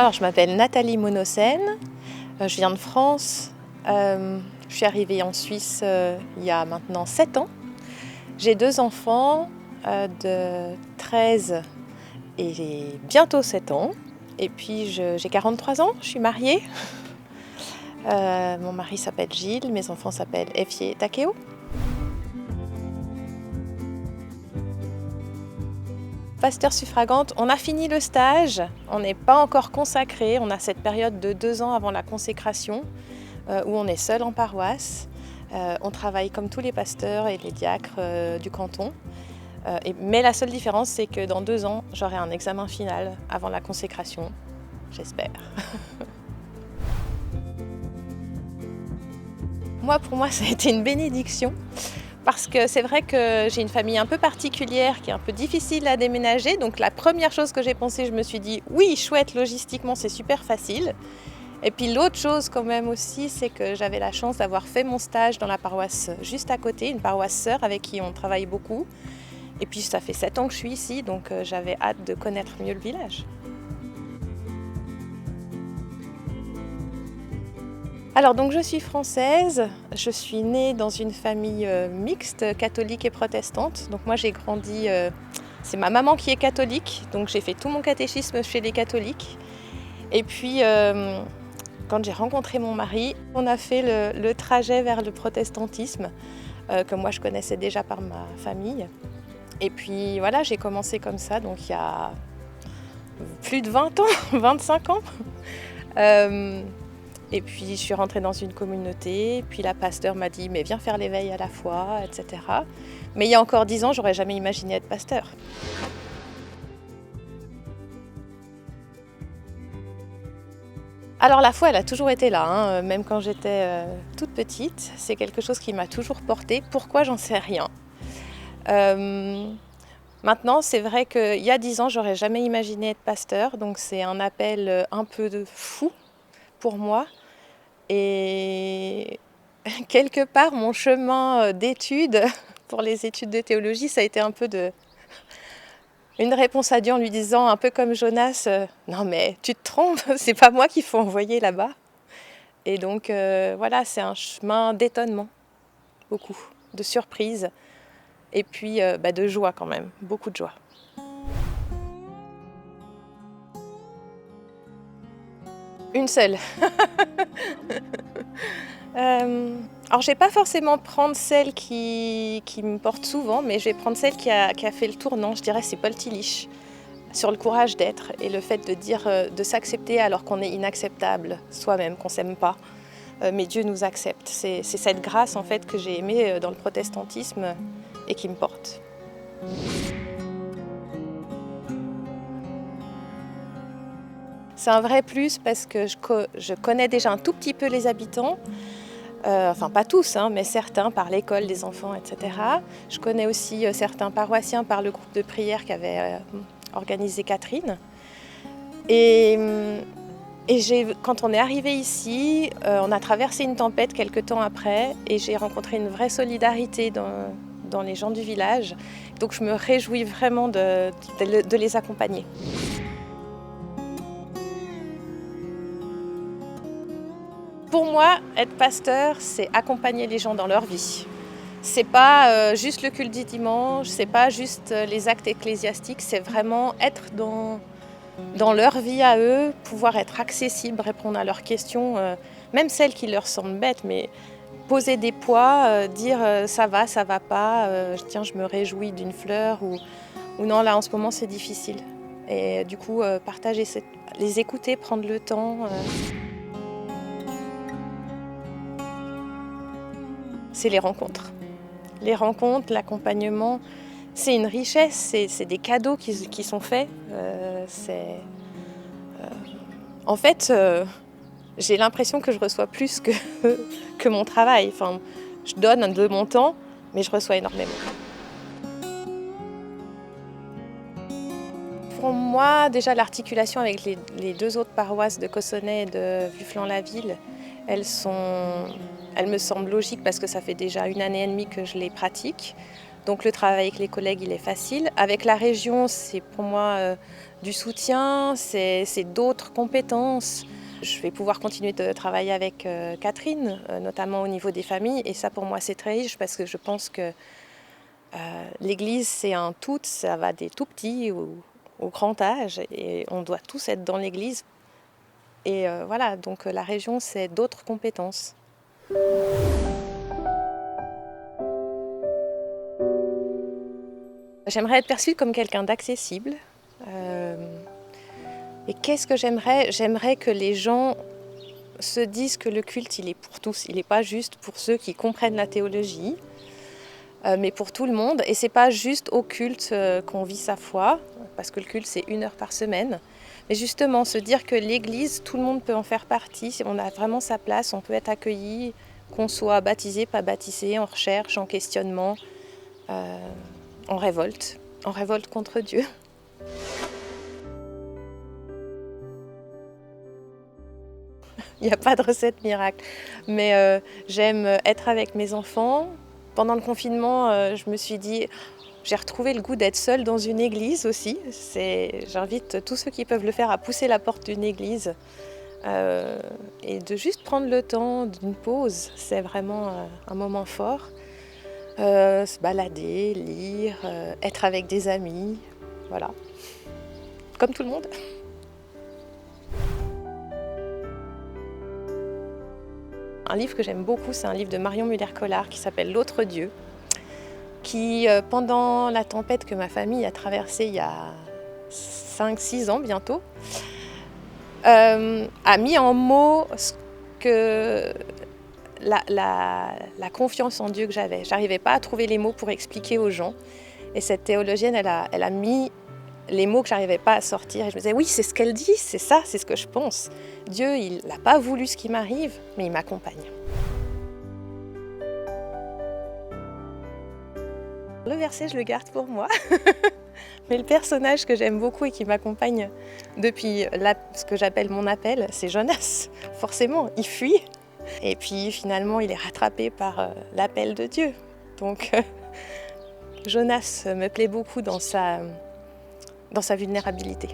Alors, je m'appelle Nathalie Monocène, je viens de France. Je suis arrivée en Suisse il y a maintenant 7 ans. J'ai 2 enfants de 13 et bientôt 7 ans. Et puis j'ai 43 ans, je suis mariée. Mon mari s'appelle Gilles, mes enfants s'appellent Effie et Takeo. Pasteur suffragante, on a fini le stage, on n'est pas encore consacré, on a cette période de 2 ans avant la consécration où on est seul en paroisse. On travaille comme tous les pasteurs et les diacres du canton. Mais la seule différence, c'est que dans 2 ans, j'aurai un examen final avant la consécration, j'espère. Pour moi, ça a été une bénédiction. Parce que c'est vrai que j'ai une famille un peu particulière qui est un peu difficile à déménager. Donc la première chose que j'ai pensé, je me suis dit oui, chouette, logistiquement c'est super facile. Et puis l'autre chose quand même aussi, c'est que j'avais la chance d'avoir fait mon stage dans la paroisse juste à côté, une paroisse sœur avec qui on travaille beaucoup. Et puis ça fait 7 ans que je suis ici, donc j'avais hâte de connaître mieux le village. Alors donc je suis française, je suis née dans une famille mixte, catholique et protestante. Donc moi j'ai grandi, c'est ma maman qui est catholique, donc j'ai fait tout mon catéchisme chez les catholiques. Et puis quand j'ai rencontré mon mari, on a fait le trajet vers le protestantisme, que moi je connaissais déjà par ma famille. Et puis voilà, j'ai commencé comme ça, donc il y a plus de 20 ans, 25 ans. Et puis je suis rentrée dans une communauté, puis la pasteur m'a dit « mais viens faire l'éveil à la foi », etc. Mais il y a encore 10 ans, j'aurais jamais imaginé être pasteur. Alors la foi, elle a toujours été là, hein. Même quand j'étais toute petite. C'est quelque chose qui m'a toujours portée. Pourquoi, j'en sais rien. Maintenant, c'est vrai qu'il y a 10 ans, j'aurais jamais imaginé être pasteur. Donc c'est un appel un peu fou pour moi. Et quelque part, mon chemin d'études pour les études de théologie, ça a été un peu une réponse à Dieu en lui disant, un peu comme Jonas, non mais tu te trompes, c'est pas moi qu'il faut envoyer là-bas. Et donc voilà, c'est un chemin d'étonnement, beaucoup, de surprise, et puis de joie quand même, beaucoup de joie. Une seule. Alors je vais pas forcément prendre celle qui me porte souvent, mais je vais prendre celle qui a fait le tournant, je dirais c'est Paul Tillich, sur le courage d'être et le fait de dire, de s'accepter alors qu'on est inacceptable soi-même, qu'on s'aime pas, mais Dieu nous accepte. C'est cette grâce en fait que j'ai aimée dans le protestantisme et qui me porte. C'est un vrai plus parce que je connais déjà un tout petit peu les habitants. Enfin pas tous, mais certains par l'école des enfants, etc. Je connais aussi certains paroissiens par le groupe de prière qu'avait organisé Catherine. Et quand on est arrivé ici, on a traversé une tempête quelques temps après et j'ai rencontré une vraie solidarité dans les gens du village. Donc je me réjouis vraiment de les accompagner. Pour moi, être pasteur, c'est accompagner les gens dans leur vie. C'est pas juste le culte du dimanche, c'est pas juste les actes ecclésiastiques, c'est vraiment être dans leur vie à eux, pouvoir être accessible, répondre à leurs questions, même celles qui leur semblent bêtes, mais poser des poids, dire ça va pas, tiens je me réjouis d'une fleur ou non là en ce moment c'est difficile. Et du coup partager, les écouter, prendre le temps. C'est les rencontres. Les rencontres, l'accompagnement, c'est une richesse, c'est des cadeaux qui sont faits. En fait, j'ai l'impression que je reçois plus que mon travail. Enfin, je donne de mon temps, mais je reçois énormément. Pour moi, déjà l'articulation avec les 2 autres paroisses de Cossonay et de Vufflan-la-Ville, elles me semblent logiques parce que ça fait déjà 1 année et demie que je les pratique. Donc le travail avec les collègues, il est facile. Avec la région, c'est pour moi du soutien, c'est d'autres compétences. Je vais pouvoir continuer de travailler avec Catherine, notamment au niveau des familles. Et ça, pour moi, c'est très riche parce que je pense que l'Église, c'est un tout, ça va des tout petits au grand âge. Et on doit tous être dans l'Église. Et voilà, donc la région, c'est d'autres compétences. J'aimerais être perçue comme quelqu'un d'accessible. Et qu'est-ce que j'aimerais? J'aimerais que les gens se disent que le culte, il est pour tous. Il n'est pas juste pour ceux qui comprennent la théologie, mais pour tout le monde. Et c'est pas juste au culte qu'on vit sa foi, parce que le culte, c'est 1 heure par semaine. Mais justement, se dire que l'Église, tout le monde peut en faire partie. On a vraiment sa place, on peut être accueilli, qu'on soit baptisé, pas baptisé, en recherche, en questionnement, en révolte contre Dieu. Il n'y a pas de recette miracle, mais j'aime être avec mes enfants. Pendant le confinement, je me suis dit, j'ai retrouvé le goût d'être seule dans une église aussi. J'invite tous ceux qui peuvent le faire à pousser la porte d'une église et de juste prendre le temps d'une pause. C'est vraiment un moment fort. Se balader, lire, être avec des amis, voilà, comme tout le monde. Un livre que j'aime beaucoup, c'est un livre de Marion Muller-Collard qui s'appelle L'autre Dieu, qui, pendant la tempête que ma famille a traversée il y a 5-6 ans bientôt, a mis en mots ce que la confiance en Dieu que j'avais. J'arrivais pas à trouver les mots pour expliquer aux gens. Et cette théologienne, elle a mis les mots que j'arrivais pas à sortir. Et je me disais, oui, c'est ce qu'elle dit, c'est ça, c'est ce que je pense. Dieu, il n'a pas voulu ce qui m'arrive, mais il m'accompagne. Le verset, je le garde pour moi. Mais le personnage que j'aime beaucoup et qui m'accompagne depuis ce que j'appelle mon appel, c'est Jonas. Forcément, il fuit. Et puis finalement, il est rattrapé par l'appel de Dieu. Donc Jonas me plaît beaucoup dans sa vulnérabilité.